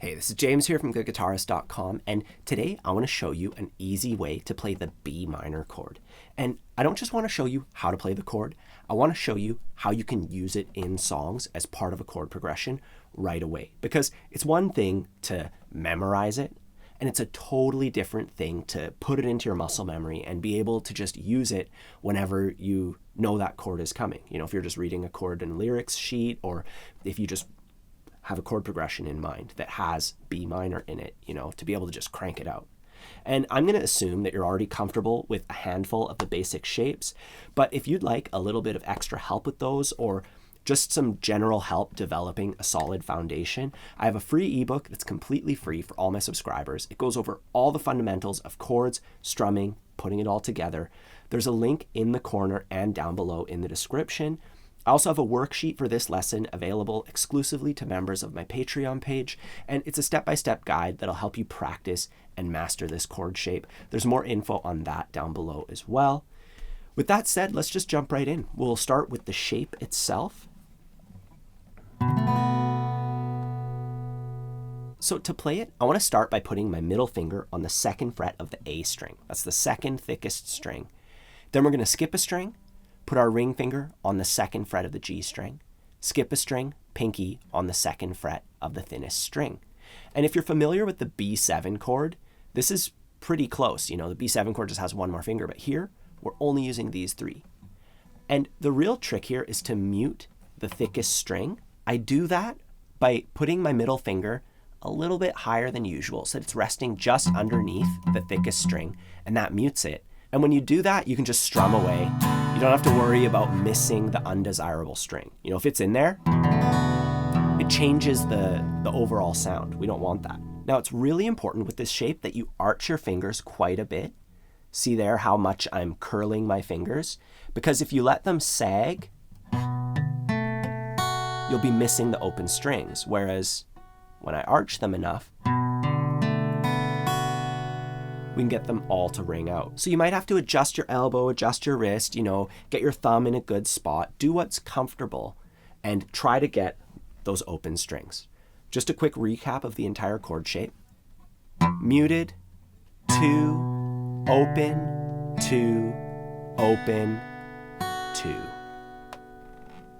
Hey, this is James here from Guitarist.com, and today I want to show you an easy way to play the B minor chord. And I don't just want to show you how to play the chord, I want to show you how you can use it in songs as part of a chord progression right away. Because it's one thing to memorize it, and it's a totally different thing to put it into your muscle memory and be able to just use it whenever you know that chord is coming. You know, if you're just reading a chord and lyrics sheet, or if you just have a chord progression in mind that has B minor in it, you know, to be able to just crank it out. And I'm going to assume that you're already comfortable with a handful of the basic shapes, but if you'd like a little bit of extra help with those, or just some general help developing a solid foundation, I have a free ebook that's completely free for all my subscribers. It goes over all the fundamentals of chords, strumming, putting it all together. There's a link in the corner and down below in the description. I also have a worksheet for this lesson available exclusively to members of my Patreon page, and it's a step-by-step guide that'll help you practice and master this chord shape. There's more info on that down below as well. With that said, let's just jump right in. We'll start with the shape itself. So to play it, I want to start by putting my middle finger on the second fret of the A string. That's the second thickest string. Then we're going to skip a string, put our ring finger on the second fret of the G string, skip a string, pinky on the second fret of the thinnest string. And if you're familiar with the B7 chord, this is pretty close. You know, the B7 chord just has one more finger, but here we're only using these three. And the real trick here is to mute the thickest string. I do that by putting my middle finger a little bit higher than usual so that it's resting just underneath the thickest string, and that mutes it. And when you do that, you can just strum away. You don't have to worry about missing the undesirable string. You know, if it's in there, it changes the overall sound. We don't want that. Now, it's really important with this shape that you arch your fingers quite a bit. See there how much I'm curling my fingers? Because if you let them sag, you'll be missing the open strings. Whereas when I arch them enough, we can get them all to ring out. So you might have to adjust your elbow, adjust your wrist, you know, get your thumb in a good spot, do what's comfortable, and try to get those open strings. Just a quick recap of the entire chord shape. Muted, 2, open, 2, open, 2.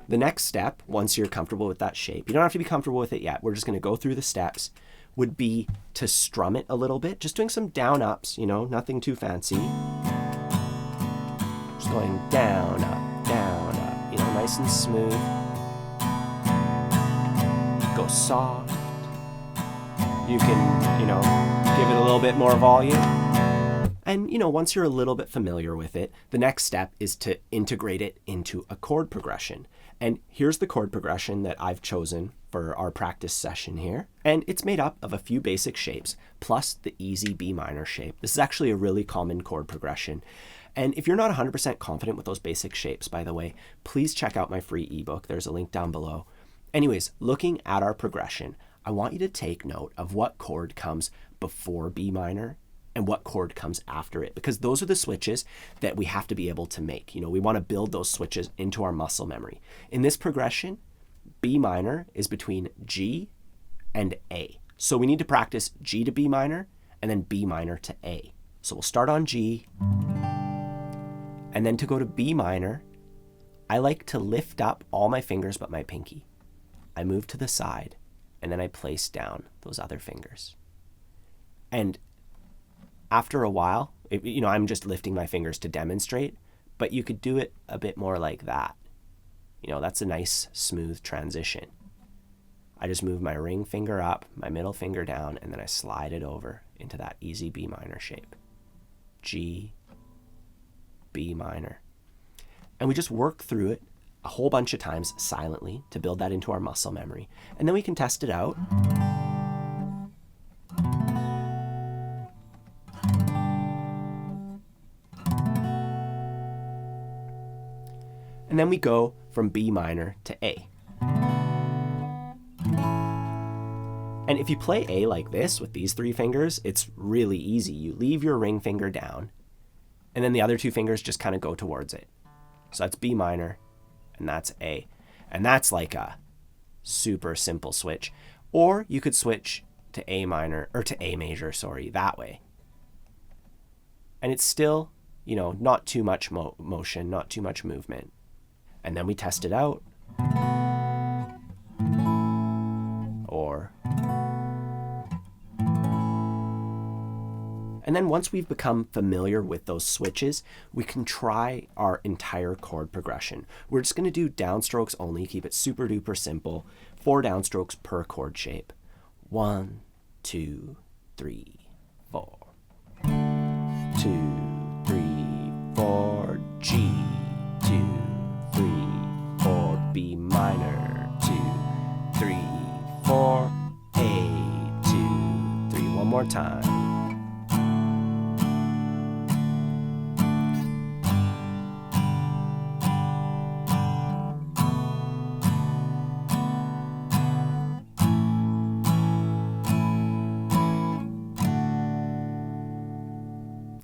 The next step, once you're comfortable with that shape, you don't have to be comfortable with it yet, we're just going to go through the steps, would be to strum it a little bit, just doing some down ups, you know, nothing too fancy. Just going down, up, you know, nice and smooth. Go soft. You can, you know, give it a little bit more volume. And, you know, once you're a little bit familiar with it, the next step is to integrate it into a chord progression. And here's the chord progression that I've chosen for our practice session here. And it's made up of a few basic shapes, plus the easy B minor shape. This is actually a really common chord progression. And if you're not 100% confident with those basic shapes, by the way, please check out my free ebook. There's a link down below. Anyways, looking at our progression, I want you to take note of what chord comes before B minor and what chord comes after it, because those are the switches that we have to be able to make. You know, we want to build those switches into our muscle memory. In this progression, B minor is between G and A. So we need to practice G to B minor and then B minor to A. So we'll start on G, and then to go to B minor, I like to lift up all my fingers but my pinky. I move to the side, and then I place down those other fingers. And after a while, you know, I'm just lifting my fingers to demonstrate, but you could do it a bit more like that. You know, that's a nice smooth transition. I just move my ring finger up, my middle finger down, and then I slide it over into that easy B minor shape. G, B minor. And we just work through it a whole bunch of times silently to build that into our muscle memory. And then we can test it out. And then we go from B minor to A. And if you play A like this with these three fingers, it's really easy. You leave your ring finger down, and then the other two fingers just kind of go towards it. So that's B minor, and that's A. And that's like a super simple switch. Or you could switch to A minor, or to A major, sorry, that way. And it's still, not too much motion, not too much movement. And then we test it out. Or. And then once we've become familiar with those switches, we can try our entire chord progression. We're just going to do downstrokes only, keep it super duper simple, 4 downstrokes per chord shape. 1, 2, 3, 4. 2, 3, 4, G, 2, 3, 4, B minor, 2, 3, 4, A, 2, 3. One more time.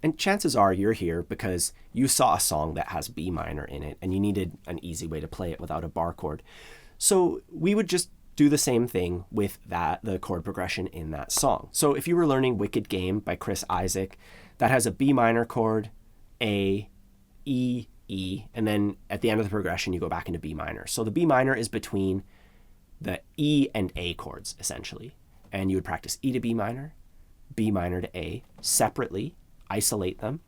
And chances are you're here because you saw a song that has B minor in it and you needed an easy way to play it without a bar chord. So we would just do the same thing with the chord progression in that song. So if you were learning Wicked Game by Chris Isaak, that has a B minor chord, A, E, E, and then at the end of the progression you go back into B minor. So the B minor is between the E and A chords, essentially. And you would practice E to B minor to A separately, isolate them,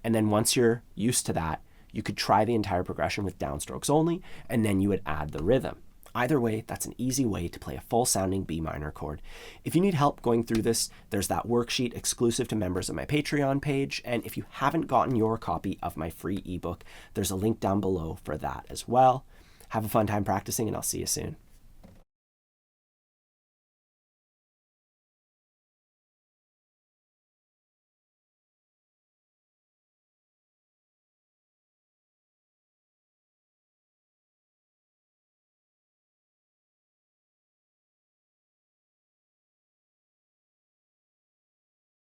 and then once you're used to that, you could try the entire progression with downstrokes only, and then you would add the rhythm. Either way, that's an easy way to play a full sounding B minor chord. If you need help going through this, there's that worksheet exclusive to members of my Patreon page, and if you haven't gotten your copy of my free ebook, there's a link down below for that as well. Have a fun time practicing, and I'll see you soon.